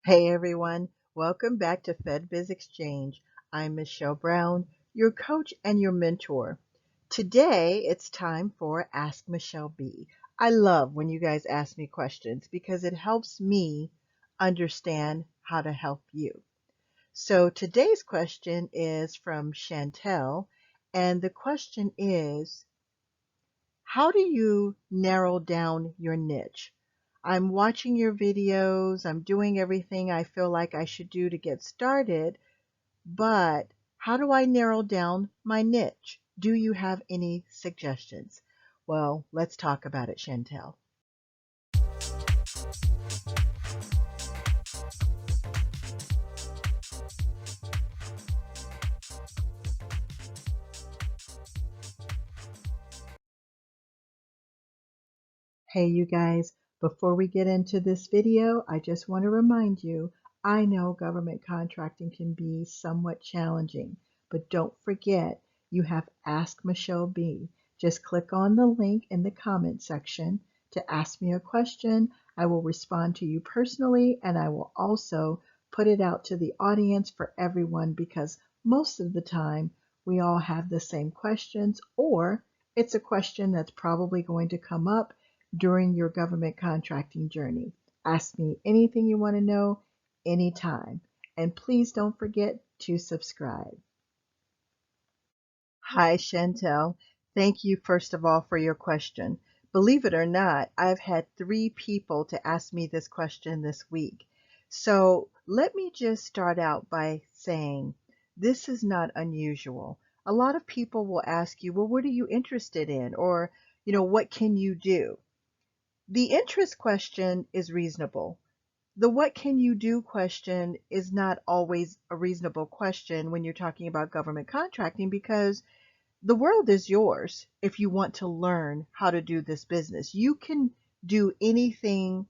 Hey everyone, welcome back to FedBiz Exchange. I'm Michelle Brown, your coach and your mentor. Today it's time for Ask Michelle B. I love when you guys ask me questions because it helps me understand how to help you. So today's question is from Chantelle, and the question is, how do you narrow down your niche? I'm watching your videos, I'm doing everything I feel like I should do to get started, but how do I narrow down my niche? Do you have any suggestions? Well, let's talk about it, Chantelle. Hey, you guys, before we get into this video, I just want to remind you, I know government contracting can be somewhat challenging, but don't forget you have Ask Michelle B. Just click on the link in the comment section to ask me a question. I will respond to you personally, and I will also put it out to the audience for everyone because most of the time we all have the same questions, or it's a question that's probably going to come up during your government contracting journey. Ask me anything you want to know anytime. And please don't forget to subscribe. Hi, Chantel. Thank you, first of all, for your question. Believe it or not, I've had 3 people to ask me this question this week. So let me just start out by saying this is not unusual. A lot of people will ask you, well, what are you interested in? Or, what can you do? The interest question is reasonable. The what can you do question is not always a reasonable question when you're talking about government contracting because the world is yours if you want to learn how to do this business. You can do anything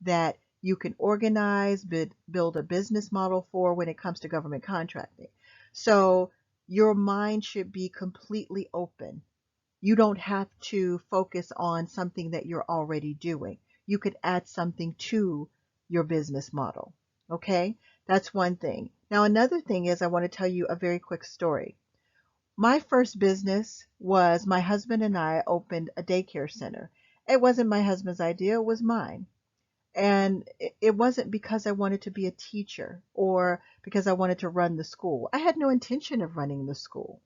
that you can organize, build a business model for when it comes to government contracting. So your mind should be completely open. You don't have to focus on something that you're already doing. You could add something to your business model. Okay? That's one thing. Now, another thing is I want to tell you a very quick story. My first business was my husband and I opened a daycare center. It wasn't my husband's idea, it was mine. And it wasn't because I wanted to be a teacher or because I wanted to run the school. I had no intention of running the school.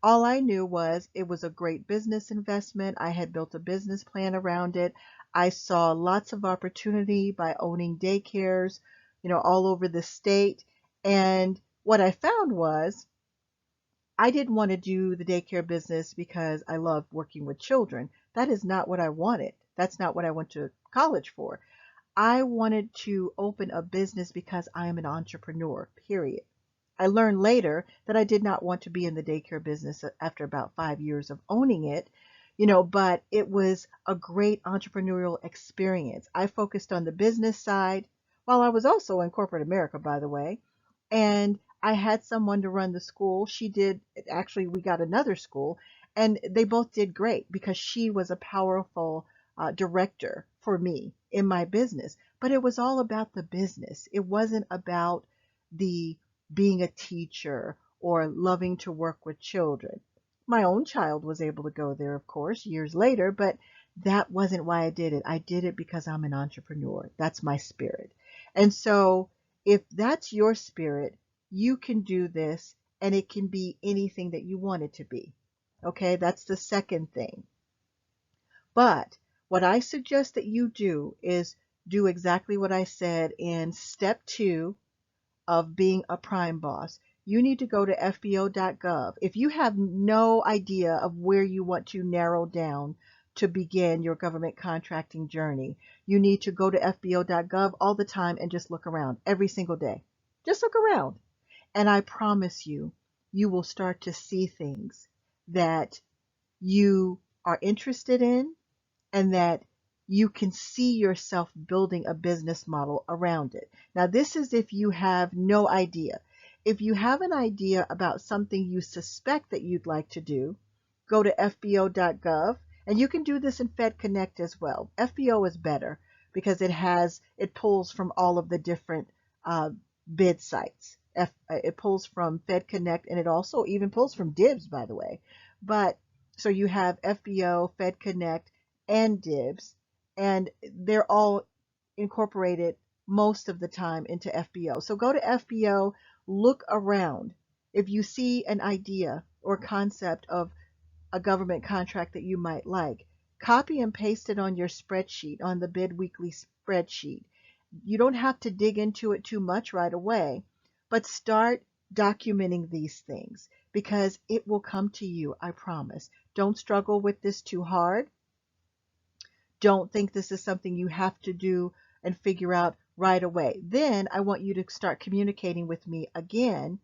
All I knew was it was a great business investment. I had built a business plan around it. I saw lots of opportunity by owning daycares, all over the state. And what I found was I didn't want to do the daycare business because I love working with children. That is not what I wanted. That's not what I went to college for. I wanted to open a business because I am an entrepreneur, period. I learned later that I did not want to be in the daycare business after about 5 years of owning it, but it was a great entrepreneurial experience. I focused on the business side while I was also in corporate America, by the way. And I had someone to run the school. She did, actually, we got another school, and they both did great because she was a powerful director for me in my business. But it was all about the business. It wasn't about the being a teacher or loving to work with children. My own child was able to go there, of course, years later, but that wasn't why I did it. I did it because I'm an entrepreneur. That's my spirit. And so if that's your spirit, you can do this and it can be anything that you want it to be. Okay, that's the second thing. But what I suggest that you do is do exactly what I said in step 2 of being a prime boss. You need to go to fbo.gov. If you have no idea of where you want to narrow down to begin your government contracting journey, you need to go to fbo.gov all the time and just look around every single day. Just look around. And I promise you, you will start to see things that you are interested in and that you can see yourself building a business model around it. Now, this is if you have no idea. If you have an idea about something you suspect that you'd like to do, go to fbo.gov, and you can do this in Fed Connect as well. FBO is better because it pulls from all of the different uh, bid sites. It pulls from Fed Connect, and it also even pulls from Dibs, by the way. But so you have FBO, Fed Connect, and Dibs, and they're all incorporated most of the time into FBO. So go to FBO, look around. If you see an idea or concept of a government contract that you might like, copy and paste it on your spreadsheet, on the Bid Weekly spreadsheet. You don't have to dig into it too much right away, but start documenting these things because it will come to you, I promise. Don't struggle with this too hard. Don't think this is something you have to do and figure out right away. Then I want you to start communicating with me again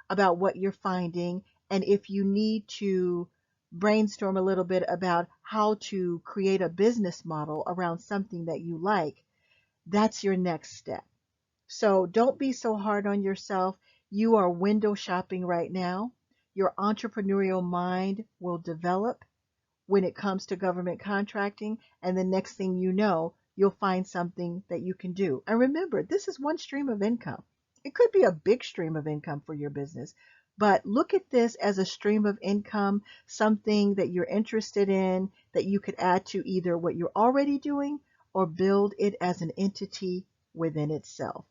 about what you're finding and if you need to brainstorm a little bit about how to create a business model around something that you like. That's your next step. So don't be so hard on yourself. You are window shopping right now. Your entrepreneurial mind will develop when it comes to government contracting, and the next thing you know, you'll find something that you can do. And remember, this is one stream of income. It could be a big stream of income for your business, but look at this as a stream of income, something that you're interested in that you could add to either what you're already doing or build it as an entity within itself.